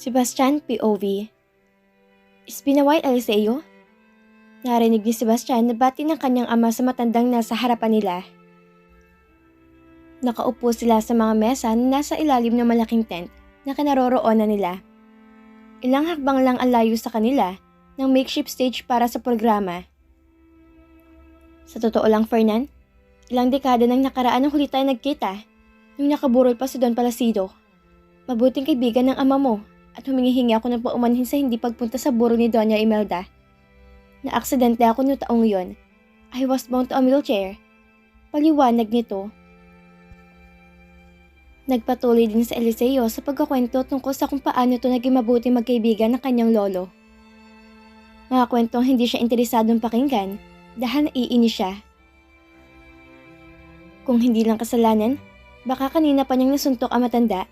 Sebastian POV. It's been a while, Eliseo. Narinig ni Sebastian na bati ng kanyang ama sa matandang nasa harapan nila. Nakaupo sila sa mga mesa na nasa ilalim ng malaking tent na kinaroroonan nila. Ilang hakbang lang ang layo sa kanila ng makeshift stage para sa programa. Sa totoo lang, Fernan, ilang dekada nang nakaraan ng huli tayo nagkita nung nakaburol pa si Don Palacido. Mabuting kaibigan ng ama mo at humingi ako ng paumanhin sa hindi pagpunta sa burol ni Doña Imelda. Na-aksidente ako noong taong yon. I was bound to a wheelchair. Paliwanag nito. Nagpatuloy din sa Eliseo sa pagkakwento tungkol sa kung paano ito naging mabuting magkaibigan ng kanyang lolo. Mga kwentong hindi siya interesadong pakinggan dahil naiinis siya. Kung hindi lang kasalanan, baka kanina pa niyang nasuntok ang matanda.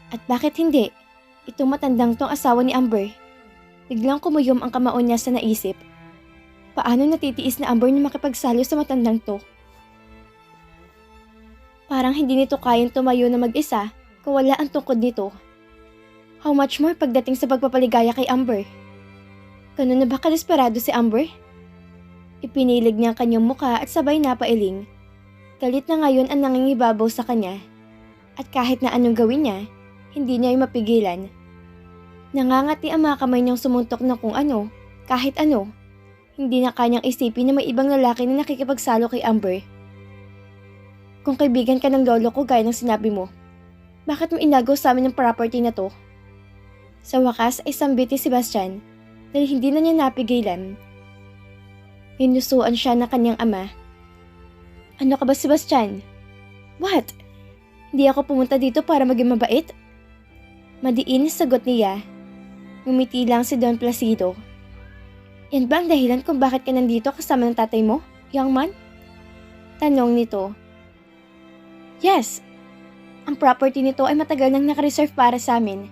At bakit hindi? Itong matandang tong asawa ni Amber. Biglang kumuyom ang kamao niya sa naisip. Paano natitiis na Amber na makipagsalo sa matandang to? Parang hindi nito kayang tumayo na mag-isa kung wala ang tungkod nito. How much more pagdating sa pagpapaligaya kay Amber? Ganun na ba kadesperado si Amber? Ipinilig niya ang kanyang mukha at sabay napailing. Galit na ngayon ang nangingibabaw sa kanya. At kahit na anong gawin niya, hindi niya ay mapigilan. Nangangati ang mga kamay niyang sumuntok na kung ano, kahit ano. Hindi na kanyang isipin na may ibang lalaki na nakikipagsalo kay Amber. Kung kaibigan ka ng lolo ko gaya ng sinabi mo, bakit mo inagaw sa amin ang property na to? Sa wakas ay sambit ni Sebastian dahil hindi na niya napigilan. Hinusuan siya ng kanyang ama. Ano ka ba, Sebastian? What? Hindi ako pumunta dito para maging mabait? Madiin sagot niya. Ngumiti lang si Don Placido. Yan ba ang dahilan kung bakit ka nandito kasama ng tatay mo, young man? Tanong nito. Yes. Ang property nito ay matagal nang nakareserve para sa amin.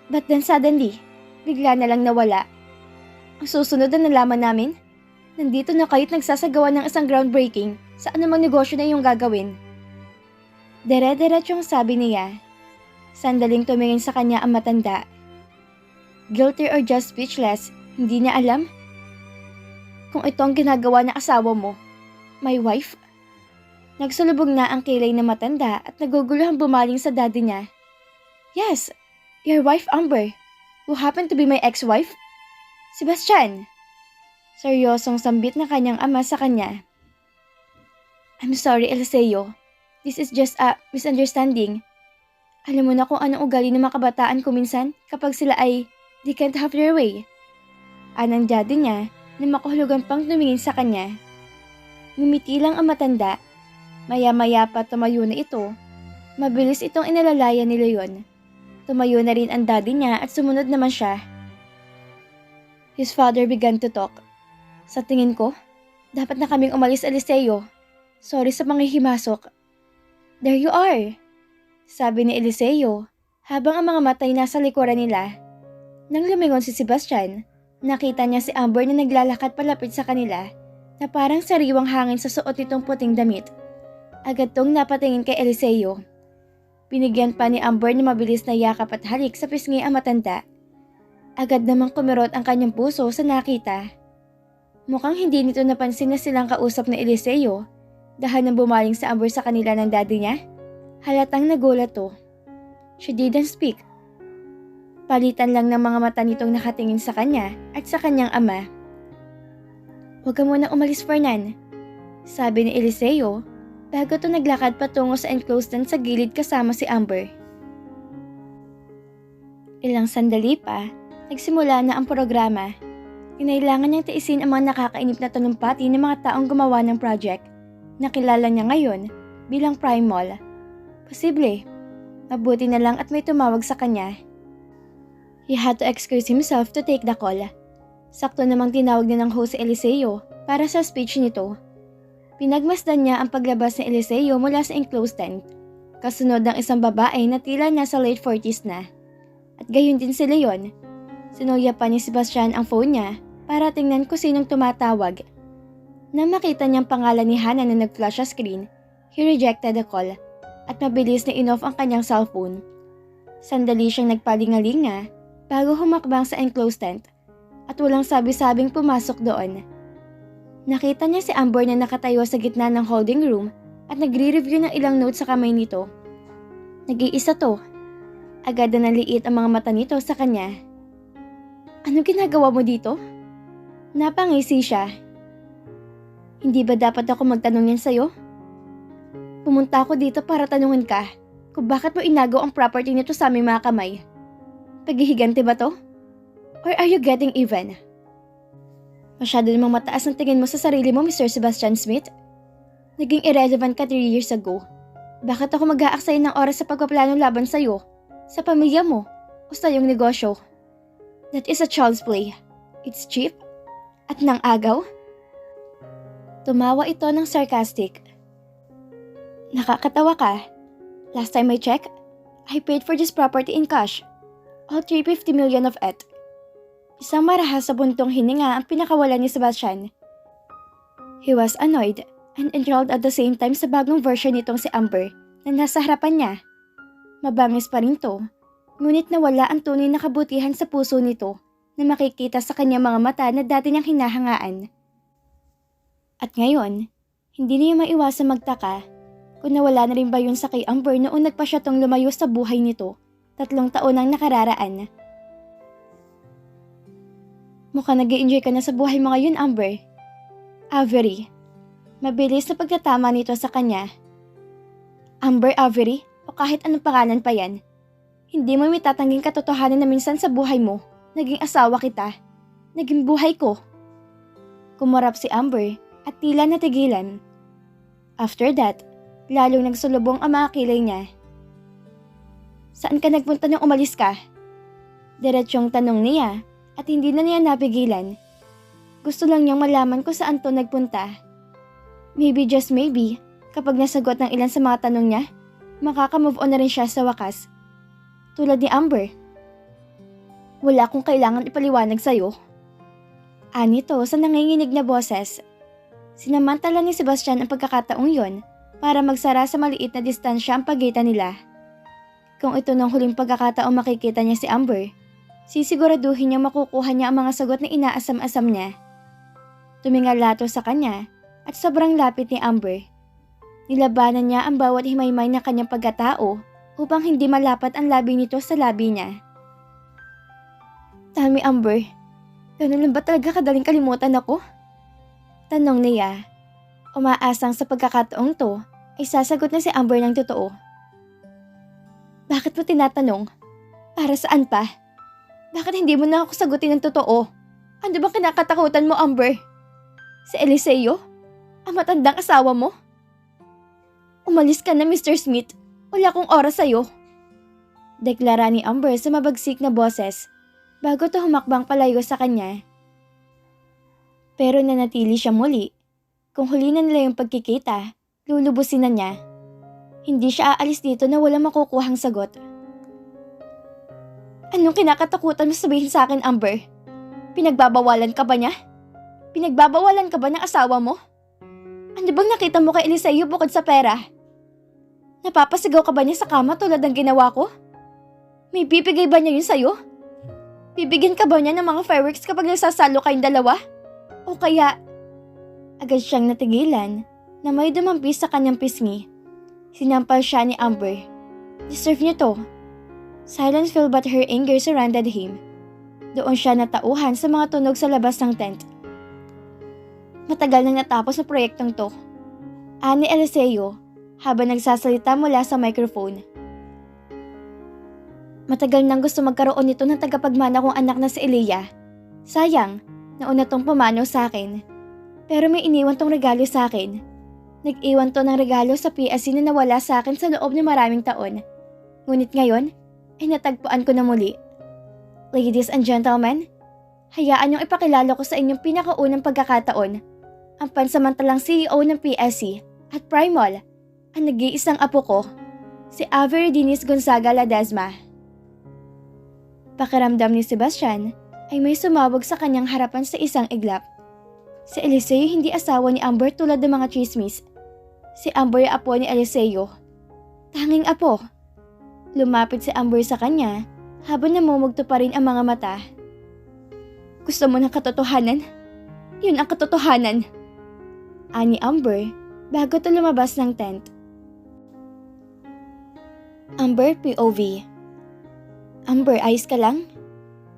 But then suddenly, bigla na lang nawala. Ang susunod na nalaman namin, nandito na kayo't nagsasagawa ng isang groundbreaking sa anumang negosyo na iyong gagawin. Dere-deretsyong sabi niya. Sandaling tumingin sa kanya ang matanda. Guilty or just speechless, hindi niya alam. Kung ito ang ginagawa ng asawa mo, my wife. Nagsulubog na ang kilay ng matanda at naguguluhang bumaling sa daddy niya. Yes, your wife Amber, who happened to be my ex-wife. Sebastian! Seryosong sambit na kanyang ama sa kanya. I'm sorry, Eliseo. This is just a misunderstanding. Alam mo na kung anong ugali ng mga kabataan ko minsan kapag sila ay they can't have their way. Anang daddy niya na makahulugan pang tumingin sa kanya. Ngumiti lang ang matanda. Maya-maya pa tumayo na ito. Mabilis itong inalalaya ni Leon. Tumayo na rin ang daddy niya at sumunod naman siya. His father began to talk. Sa tingin ko, dapat na kaming umalis, Eliseo. Sorry sa mga himasok. There you are, sabi ni Eliseo habang ang mga matay nasa likuran nila. Nang lumingon si Sebastian, nakita niya si Amber na naglalakad palapit sa kanila na parang sariwang hangin sa suot nitong puting damit. Agad tong napatingin kay Eliseo. Binigyan pa ni Amber na mabilis na yakap at halik sa pisngi ang matanda. Agad namang kumirot ang kanyang puso sa nakita. Mukhang hindi nito napansin na silang kausap ni Eliseo dahil nang bumaling sa Amber sa kanila ng daddy niya. Halatang nagulat to. She didn't speak. Palitan lang ng mga mata nitong nakatingin sa kanya at sa kanyang ama. Huwag ka muna umalis, Fernan, sabi ni Eliseo bago to naglakad patungo sa enclosed tent sa gilid kasama si Amber. Ilang sandali pa, nagsimula na ang programa. Kinailangan niyang tiisin ang mga nakakainip na talumpati ng mga taong gumawa ng project. Nakilala niya ngayon bilang Primal. Posible, mabuti na lang at may tumawag sa kanya. He had to excuse himself to take the call. Sakto namang tinawag din ng host si Eliseo para sa speech nito. Pinagmasdan niya ang paglabas ni Eliseo mula sa enclosed tent. Kasunod ng isang babae na tila nasa late 40s na. At gayon din si Leon. Sinuya pa ni Sebastian ang phone niya para tingnan kung sinong tumatawag. Nang makita niyang pangalan ni Hannah na nag-flash sa screen, he rejected the call at mabilis na in-off ang kanyang cellphone. Sandali siyang nagpalingalinga bago humakbang sa enclosed tent at walang sabi-sabing pumasok doon. Nakita niya si Amber na nakatayo sa gitna ng holding room at nagre-review ng ilang notes sa kamay nito. Nag-iisa to. Agad na naliit ang mga mata nito sa kanya. Ano ginagawa mo dito? Napangisi siya. Hindi ba dapat ako magtanong yan sa'yo? Pumunta ako dito para tanungin ka kung bakit mo inagaw ang property nito sa aming mga kamay. Paghihigante ba to? Or are you getting even? Masyado namang mataas ang tingin mo sa sarili mo, Mr. Sebastian Smith. Naging irrelevant ka 3 years ago. Bakit ako mag-aaksaya ng oras sa pagpaplano laban sa'yo, sa pamilya mo, o sa iyong negosyo? That is a child's play. It's cheap. At nang agaw? Tumawa ito ng sarcastic. Nakakatawa ka. Last time I checked, I paid for this property in cash. All 350 million of it. Isang marahas sa buntong hininga ang pinakawalan ni Sebastian. He was annoyed and enthralled at the same time sa bagong version nitong si Amber na nasa harapan niya. Mabangis pa rin to, ngunit nawala ang tunay na kabutihan sa puso nito na makikita sa kanyang mga mata na dati niyang hinahangaan. At ngayon, hindi niya maiwasang magtaka kung nawala na rin ba yun sa kay Amber noong nagpa siya tong lumayo sa buhay nito 3 taon ang nakararaan. Mukhang nag-i-enjoy ka na sa buhay mo ngayon, Amber. Avery. Mabilis na pagkatama nito sa kanya. Amber Avery o kahit anong pangalan pa yan. Hindi mo mitatangging katotohanan na minsan sa buhay mo, naging asawa kita. Naging buhay ko. Kumurap si Amber at tila natigilan. After that, lalong nagsulubong ang mga kilay niya. Saan ka nagpunta nung umalis ka? Diretsyong tanong niya. At hindi na niya napigilan. Gusto lang niyang malaman kung saan to nagpunta. Maybe just maybe, kapag nasagot ng ilan sa mga tanong niya, makaka-move on na rin siya sa wakas. Tulad ni Amber. Wala akong kailangan ipaliwanag sa'yo. Anito sa nanginginig na boses. Sinamantala ni Sebastian ang pagkakataong yon para magsara sa maliit na distansya ang pagitan nila. Kung ito ng huling pagkakataong makikita niya si Amber, sisiguraduhin niyang makukuha niya ang mga sagot na inaasam-asam niya. Tumingalato sa kanya at sobrang lapit ni Amber. Nilabanan niya ang bawat himaymay na kanyang pagkatao upang hindi malapat ang labi nito sa labi niya. Tell me, Amber, ganun lang ba talaga kadaling kalimutan ako? Tanong niya. Umaasang sa pagkakataong to ay sasagot na si Amber ng totoo. Bakit mo tinatanong? Para saan pa? Bakit hindi mo na ako sagutin ng totoo? Ano bang kinakatakutan mo, Amber? Si Eliseo? Ang matandang asawa mo? Umalis ka na, Mr. Smith. Wala akong oras sa'yo. Deklara ni Amber sa mabagsik na boses bago to humakbang palayo sa kanya. Pero nanatili siya muli. Kung huli na nila yung pagkikita, lulubusin na niya. Hindi siya aalis dito na walang makukuhang sagot. Anong kinakatakutan mo sabihin sa akin, Amber? Pinagbabawalan ka ba niya? Pinagbabawalan ka ba ng asawa mo? Ano bang nakita mo kay Eliseo bukod sa pera? Napapasigaw ka ba niya sa kama tulad ng ginawa ko? May bibigay ba niya yun sa'yo? Bibigyan ka ba niya ng mga fireworks kapag nagsasalo kayong dalawa? O kaya... Agad siyang natigilan na may dumampi sa kanyang pisngi. Sinampal siya ni Amber. Deserve niyo to. Silence filled but her anger surrounded him. Doon siya natauhan sa mga tunog sa labas ng tent. Matagal nang natapos ang proyektong to. Ani Eliseo habang nagsasalita mula sa microphone. Matagal nang gusto magkaroon nito ng tagapagmana kong anak na si Elia. Sayang, nauna tong pumanaw sa akin. Pero may iniwan tong regalo sa akin. Nag-iwan to ng regalo sa PSC na nawala sa akin sa loob ng maraming taon. Ngunit ngayon, ay natagpuan ko na muli. Ladies and gentlemen, hayaan niyong ipakilala ko sa inyong pinakaunang pagkakataon, ang pansamantalang CEO ng PSC at Primal, ang nag-iisang apo ko, si Avery Denise Gonzaga Ledesma. Pakiramdam ni Sebastian ay may sumabog sa kanyang harapan sa isang iglap. Si Eliseo hindi asawa ni Amber tulad ng mga chismis. Si Amber ay apo ni Eliseo. Tanging apo. Lumapit si Amber sa kanya habang namumugto pa rin ang mga mata. Gusto mo ng katotohanan? Yun ang katotohanan. Ani Amber bago to lumabas ng tent. Amber POV. Amber, ayos ka lang?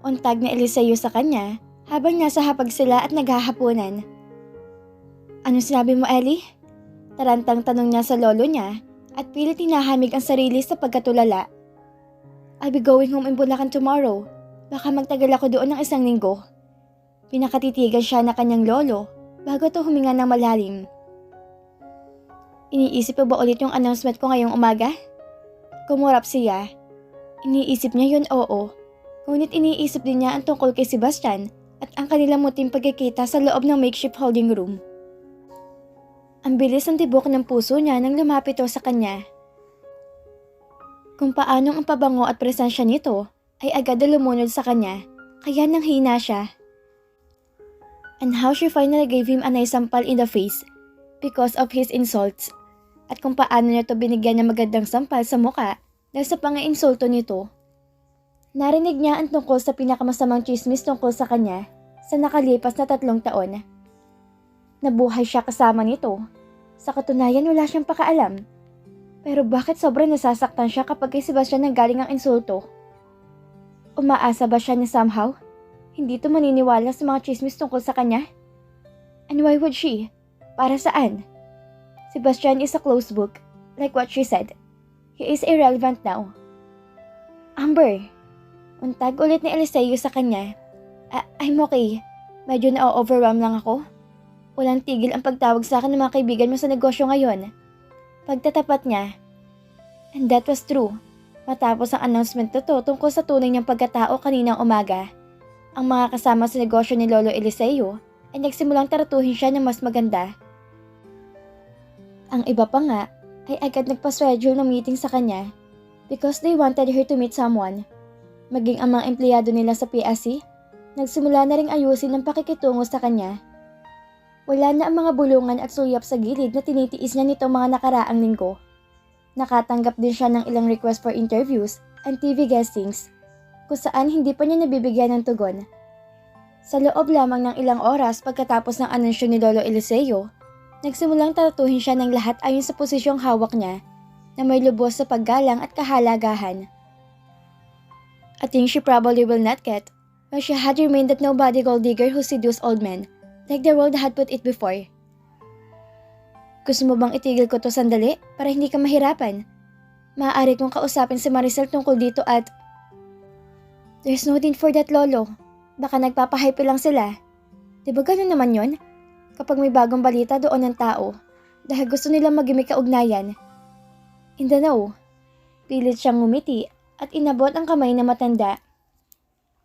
Untag na Eliseo sa kanya habang nasa hapag sila at naghahaponan. Ano sinabi mo, Ellie? Tarantang tanong niya sa lolo niya at pilit hinahamig ang sarili sa pagkatulala. I'll be going home in Bulacan tomorrow. Baka magtagal ako doon ng 1 linggo. Pinakatitigan siya na kanyang lolo bago to huminga ng malalim. Iniisip mo ba ulit yung announcement ko ngayong umaga? Kumurap siya. Iniisip niya yun, oo. Ngunit iniisip din niya ang tungkol kay Sebastian at ang kanilang muting pagkikita sa loob ng makeshift holding room. Ang bilis ng tibok ng puso niya nang lumapit sa kanya. Kung paanong ang pabango at presensya nito ay agad na lumunod sa kanya, kaya nang hina siya. And how she finally gave him a nice sampal in the face because of his insults. At kung paano niya to binigyan ng magandang sampal sa muka dahil sa pang-insulto nito. Narinig niya ang tungkol sa pinakamasamang chismis tungkol sa kanya sa nakalipas na 3 taon. Nabuhay siya kasama nito. Sa katunayan wala siyang pakaalam. Pero bakit sobrang nasasaktan siya kapag kay Sebastian nanggaling ang insulto? Umaasa ba siya na somehow hindi to maniniwala sa mga chismis tungkol sa kanya? And why would she? Para saan? Sebastian is a closed book, like what she said. He is irrelevant now. Amber, untag ulit ni Eliseo sa kanya. I'm okay. Medyo na-overwhelm lang ako. Walang tigil ang pagtawag sa akin ng mga kaibigan mo sa negosyo ngayon. Pagtatapat niya. And that was true. Matapos ang announcement na to tungkol sa tunay niyang pagkatao kaninang umaga, ang mga kasama sa negosyo ni Lolo Eliseo ay nagsimulang taratuhin siya ng mas maganda. Ang iba pa nga ay agad nagpa-schedule ng meeting sa kanya because they wanted her to meet someone. Maging ang mga empleyado nila sa PSC, nagsimula na ring ayusin ang pakikitungo sa kanya. Wala na ang mga bulungan at suyap sa gilid na tinitiis niya nitong mga nakaraang linggo. Nakatanggap din siya ng ilang request for interviews and TV guestings kung saan hindi pa niya nabibigyan ng tugon. Sa loob lamang ng ilang oras pagkatapos ng anunsyo ni Lolo Eliseo, nagsimulang taratuhin siya ng lahat ayon sa posisyong hawak niya na may lubos sa paggalang at kahalagahan. I think she probably will not get, but she had remained that nobody gold digger who seduced old men, like the world had put it before. Gusto mo bang itigil ko to sandali para hindi ka mahirapan? Maaari kong kausapin si Maricel tungkol dito at... There's no need for that, Lolo. Baka nagpapahype lang sila. Diba ganun naman yon? Kapag may bagong balita doon ng tao, dahil gusto nilang magimik kaugnayan. In the know, pilit siyang ngumiti at inabot ang kamay na matanda.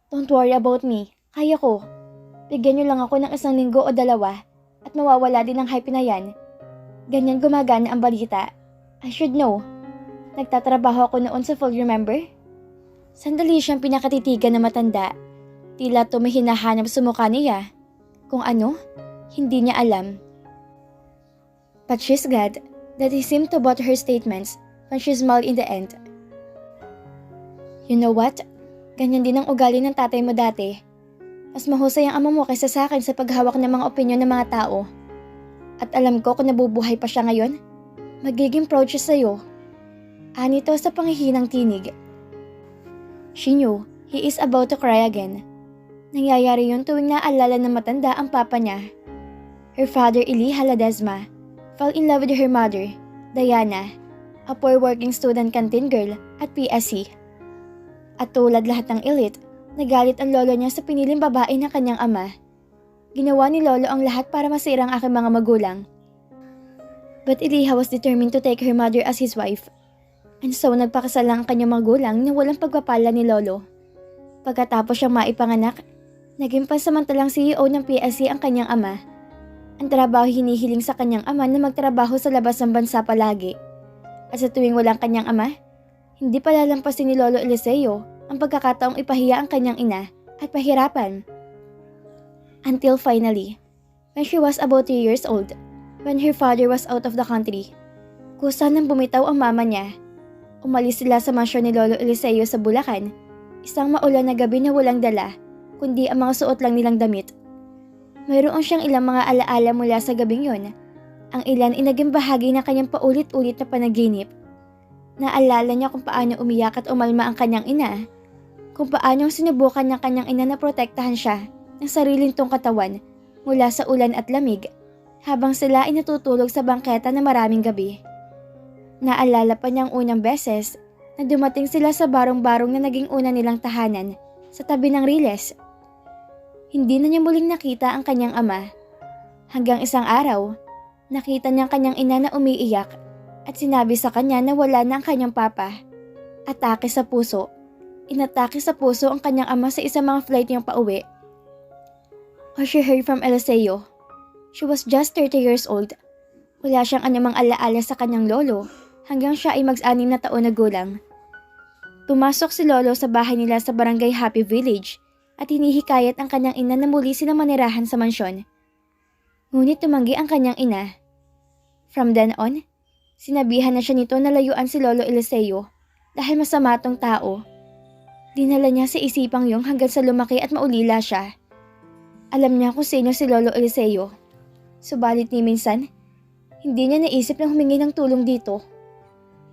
Don't worry about me, kaya ko. Bigyan niyo lang ako ng 1 linggo o 2 at mawawala din ang hype na yan. Ganyan gumagana ang balita. I should know. Nagtatrabaho ako noon sa Full Remember? Sandali siyang pinakatitigan na matanda. Tila to may hinahanap sa mukha niya. Kung ano? Hindi niya alam. But she's glad that he seemed to bought her statements when she smiled in the end. You know what? Ganyan din ang ugali ng tatay mo dati. Mas mahusay ang ama mo kaysa sa akin sa paghawak ng mga opinyon ng mga tao. At alam ko kung nabubuhay pa siya ngayon, magiging proud siya sa'yo. Anito sa panghihinang tinig. She knew he is about to cry again. Nangyayari yun tuwing naalala ng matanda ang papa niya. Her father, Eliha Ledesma, fell in love with her mother, Diana, a poor working student canteen girl at PSC. At tulad lahat ng elite, nagalit ang lolo niya sa piniling babae ng kanyang ama. Ginawa ni Lolo ang lahat para masira ang aking mga magulang. But Eliha was determined to take her mother as his wife. And so nagpakasal lang ang kanyang magulang na walang pagpapala ni Lolo. Pagkatapos siyang maipanganak, naging pansamantalang CEO ng PSC ang kanyang ama. Ang trabaho hinihiling sa kanyang ama na magtrabaho sa labas ng bansa palagi. At sa tuwing walang kanyang ama, hindi palalampasin ni Lolo Eliseo ang pagkakataong ipahiya ang kanyang ina at pahirapan. Until finally, when she was about 3 years old, when her father was out of the country, kusa nang bumitaw ang mama niya. Umalis sila sa mansyon ni Lolo Eliseo sa Bulacan, isang maulan na gabi na walang dala, kundi ang mga suot lang nilang damit. Mayroon siyang ilang mga alaala mula sa gabing yon. Ang ilan ay naging bahagi ng kanyang paulit-ulit na panaginip. Naalala niya kung paano umiyak at umalma ang kanyang ina, kung paano sinubukan ng kanyang ina na protektahan siya ng sariling tong katawan mula sa ulan at lamig habang sila ay natutulog sa bangketa na maraming gabi. Naalala pa niyang unang beses na dumating sila sa barong-barong na naging una nilang tahanan sa tabi ng Riles. Hindi na niya muling nakita ang kanyang ama. Hanggang isang araw, nakita niyang kanyang ina na umiiyak at sinabi sa kanya na wala na ang kanyang papa. Atake sa puso. Inatake sa puso ang kanyang ama sa isang mga flight niyang pauwi. Or she heard from Eliseo. She was just 30 years old. Wala siyang anumang alaala sa kanyang lolo hanggang siya ay mag-6 na taon na gulang. Pumasok si Lolo sa bahay nila sa barangay Happy Village at hinihikayat ang kanyang ina na muli silang manirahan sa mansyon. Ngunit tumanggi ang kanyang ina. From then on, sinabihan na siya nito na layuan si Lolo Eliseo dahil masama tong tao. Dinala niya sa isipang yung hanggang sa lumaki at maulila siya. Alam niya kung sino si Lolo Eliseo. Subalit ni minsan, hindi niya naisip na humingi ng tulong dito.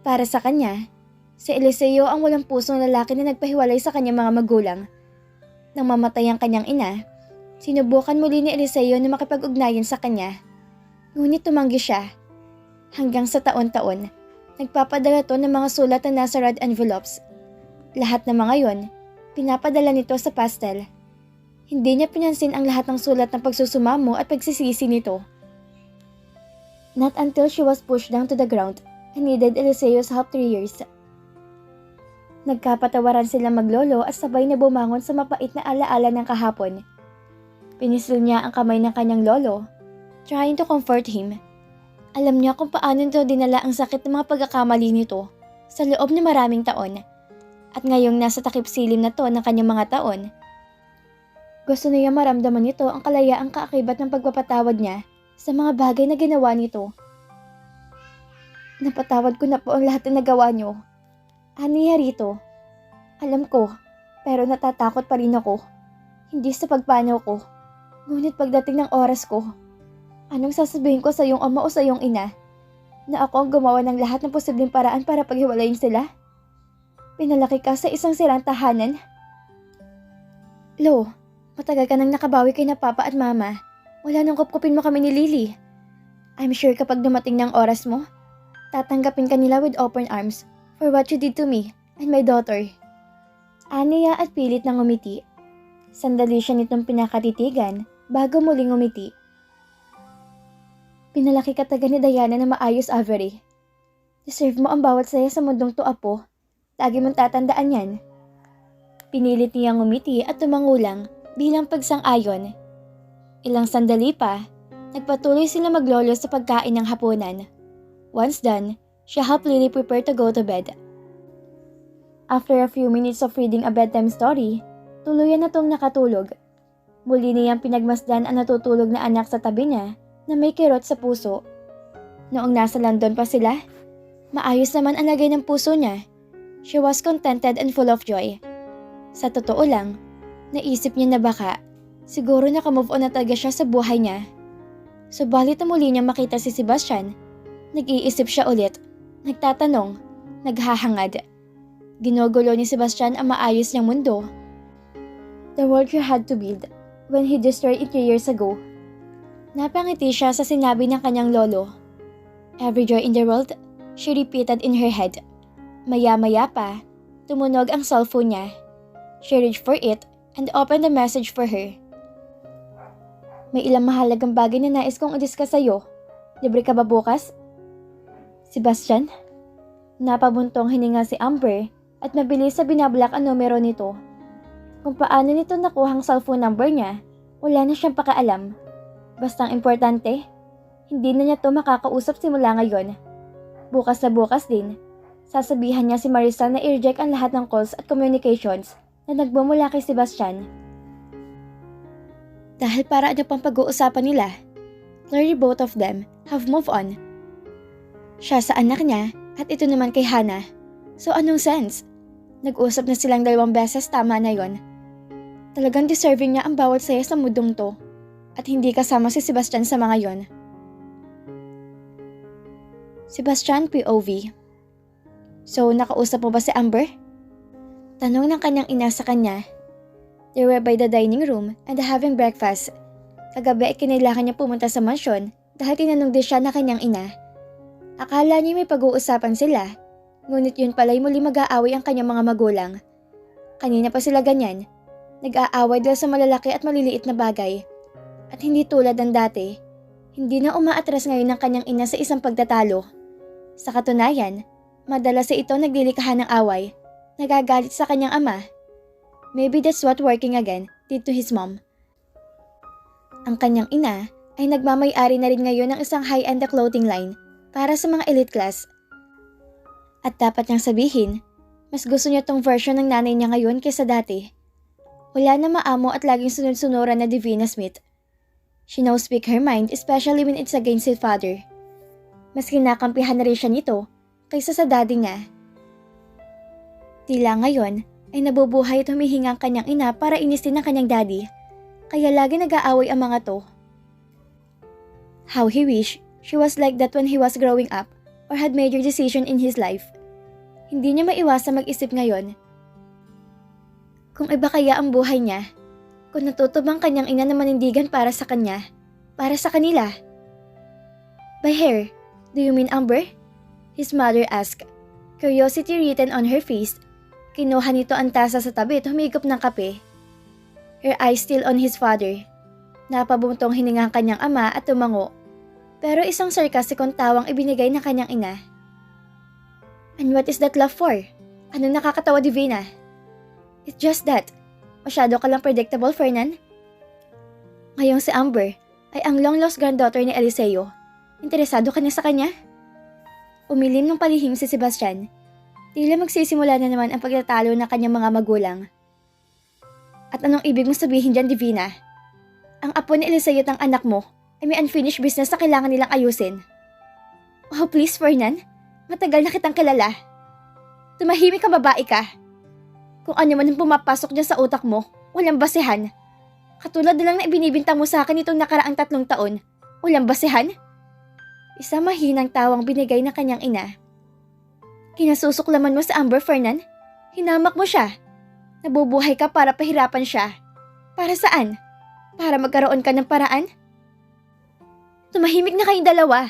Para sa kanya, si Eliseo ang walang pusong lalaki na nagpahiwalay sa kanyang mga magulang. Nang mamatay ang kanyang ina, sinubukan muli ni Eliseo na makipag-ugnayan sa kanya. Ngunit tumanggi siya. Hanggang sa taon-taon, nagpapadala to ng mga sulat na nasa red envelopes. Lahat ng mga yon, pinapadala nito sa pastel. Hindi niya pinansin ang lahat ng sulat ng pagsusumamo at pagsisisi nito. Not until she was pushed down to the ground and needed Eliseo's help 3 years. Nagkapatawaran sila maglolo at sabay na bumangon sa mapait na alaala ng kahapon. Pinisil niya ang kamay ng kanyang lolo, trying to comfort him. Alam niya kung paano nito dinala ang sakit ng mga pagkakamali nito sa loob ng maraming taon. At ngayong nasa takip silim na to ng kanyang mga taon, gusto niya maramdaman nito ang kalayaang kaakibat ng pagpapatawad niya sa mga bagay na ginawa nito. Napatawad ko na po ang lahat na nagawa niyo. Aniya rito. Alam ko, pero natatakot pa rin ako. Hindi sa pagpanaw ko. Ngunit pagdating ng oras ko, anong sasabihin ko sa iyong ama o sa iyong ina? Na ako ang gumawa ng lahat ng posibleng paraan para paghiwalayin sila? Pinalaki ka sa isang sirang tahanan? Lo, matagal ka nang nakabawi kay na papa at mama. Wala nang kupkupin mo kami ni Lily. I'm sure kapag dumating ng oras mo, tatanggapin ka nila with open arms for what you did to me and my daughter. Aniya at pilit ng umiti. Sandali siya nitong pinakatitigan bago muling umiti. Pinalaki ka taga ni Diana na maayos, Avery. Deserve mo ang bawat saya sa mundong to, apo. Lagi mong tatandaan yan. Pinilit niyang umiti at tumangulang bilang pagsang-ayon. Ilang sandali pa, nagpatuloy sila maglolo sa pagkain ng hapunan. Once done, she helped Lily prepare to go to bed. After a few minutes of reading a bedtime story, tuluyan na tong nakatulog. Muli niyang pinagmasdan ang natutulog na anak sa tabi niya na may kirot sa puso. Noong nasa London pa sila, maayos naman ang lagay ng puso niya. She was contented and full of joy. Sa totoo lang, naisip niya na baka siguro nakamove on na talaga siya sa buhay niya. Subalit na muli niyang makita si Sebastian, nag-iisip siya ulit, nagtatanong, naghahangad. Ginugulo ni Sebastian ang maayos niyang mundo. The world he had to build when he destroyed it 3 years ago. Napangiti siya sa sinabi ng kanyang lolo. Every joy in the world, she repeated in her head. Maya-maya pa, tumunog ang cellphone niya. She reached for it and opened the message for her. May ilang mahalagang bagay na nais kong i-discuss sa'yo. Libre ka ba bukas? Sebastian? Napabuntong hininga si Amber at mabilis sa binablock ang numero nito. Kung paano nito nakuhang cellphone number niya, wala na siyang pakaalam. Bastang importante, hindi na niya to makakausap simula ngayon. Bukas na bukas din, sasabihan niya si Marisol na i-reject ang lahat ng calls at communications na nagbumula kay Sebastian. Dahil para ano pang pag-uusapan nila, clearly both of them have moved on. Siya sa anak niya at ito naman kay Hannah. So anong sense? Nag-usap na silang 2 beses, tama na yon. Talagang deserving niya ang bawat saya sa mundong to. At hindi kasama si Sebastian sa mga yon. Sebastian POV. So, nakausap mo ba si Amber? Tanong ng kanyang ina sa kanya. They were by the dining room and having breakfast. Kagabi ay kinailangan niya pumunta sa mansyon dahil tinanong din siya na kanyang ina. Akala niya may pag-uusapan sila, ngunit yun pala'y muli mag-aaway ang kanyang mga magulang. Kanina pa sila ganyan, nag-aaway dahil sa malalaki at maliliit na bagay. At hindi tulad ng dati, hindi na umaatras ngayon ng kanyang ina sa isang pagtatalo. Sa katunayan, madalas sa ito naglilikahan ng away, nagagalit sa kanyang ama. Maybe that's what working again did to his mom. Ang kanyang ina ay nagmamay-ari na rin ngayon ng isang high-end clothing line para sa mga elite class. At dapat niyang sabihin, mas gusto niya tong version ng nanay niya ngayon kaysa dati. Wala na maamo at laging sunod-sunuran na Divina Smith. She knows speak her mind, especially when it's against his father. Mas kinakampihan na rin siya nito kaysa sa daddy niya. Tila ngayon ay nabubuhay at humihinga ang kanyang ina para inisin ang kanyang daddy, kaya lagi nag-aaway ang mga to. How he wished she was like that when he was growing up or had major decision in his life. Hindi niya maiwasang mag-isip ngayon. Kung iba kaya ang buhay niya, kung natuto bang kanyang ina na manindigan para sa kanya, para sa kanila. By her, do you mean Amber? His mother asked, curiosity written on her face. Kinuha nito ang tasa sa tabi at humigop ng kape. Her eyes still on his father. Napabuntong hininga ang kanyang ama at tumango. Pero isang sarcastikong tawang ibinigay ng kanyang ina. And what is that love for? Anong nakakatawa, Divina? It's just that. Masyado ka lang predictable, Fernan. Ngayong si Amber ay ang long-lost granddaughter ni Eliseo. Interesado ka na sa kanya? Umilim ng palihim si Sebastian. Tila magsisimula na naman ang pagtatalo ng kanyang mga magulang. At anong ibig mong sabihin dyan, Divina? Ang apo ni Eliseo at ang anak mo ay may unfinished business na kailangan nilang ayusin. Oh, please, Fernan. Matagal na kitang kilala. Tumahimik ka, babae ka. Kung ano man ang pumapasok dyan sa utak mo, walang basehan. Katulad na lang na ibinibintang mo sa akin itong nakaraang 3 taon. Walang basehan? Isa mahinang tawang binigay ng kanyang ina. Kinasusuklaman mo sa Amber, Fernan? Hinamak mo siya. Nabubuhay ka para pahirapan siya. Para saan? Para magkaroon ka ng paraan? Tumahimik na kayong dalawa.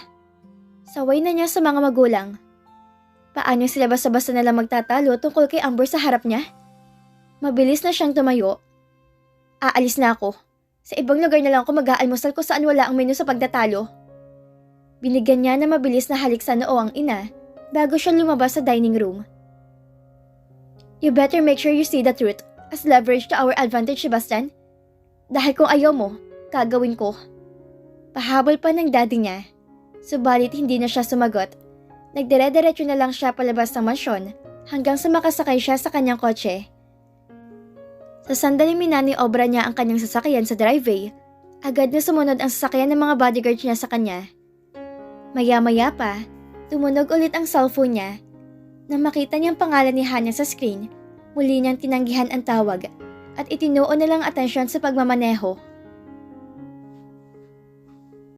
Saway na niya sa mga magulang. Paano sila basta-basta nalang magtatalo tungkol kay Amber sa harap niya? Mabilis na siyang tumayo. Aalis na ako. Sa ibang lugar na lang ako mag-aalmusal kung saan wala ang menu sa pagtatalo. Binigyan niya na mabilis na halik sa noo ang ina bago siya lumabas sa dining room. You better make sure you see the truth as leverage to our advantage, Sebastian. Dahil kung ayaw mo, gagawin ko. Pahabol pa ng daddy niya. Subalit hindi na siya sumagot. Nagdire-diretso na lang siya palabas ng mansyon hanggang sa makasakay siya sa kanyang kotse. Sa sandaling minani-obra niya ang kanyang sasakyan sa driveway, agad na sumunod ang sasakyan ng mga bodyguards niya sa kanya. Maya-maya pa, tumunog ulit ang cellphone niya. Nang makita niyang pangalan ni Hanya sa screen, muli niyang tinanggihan ang tawag at itinuon na lang atensyon sa pagmamaneho.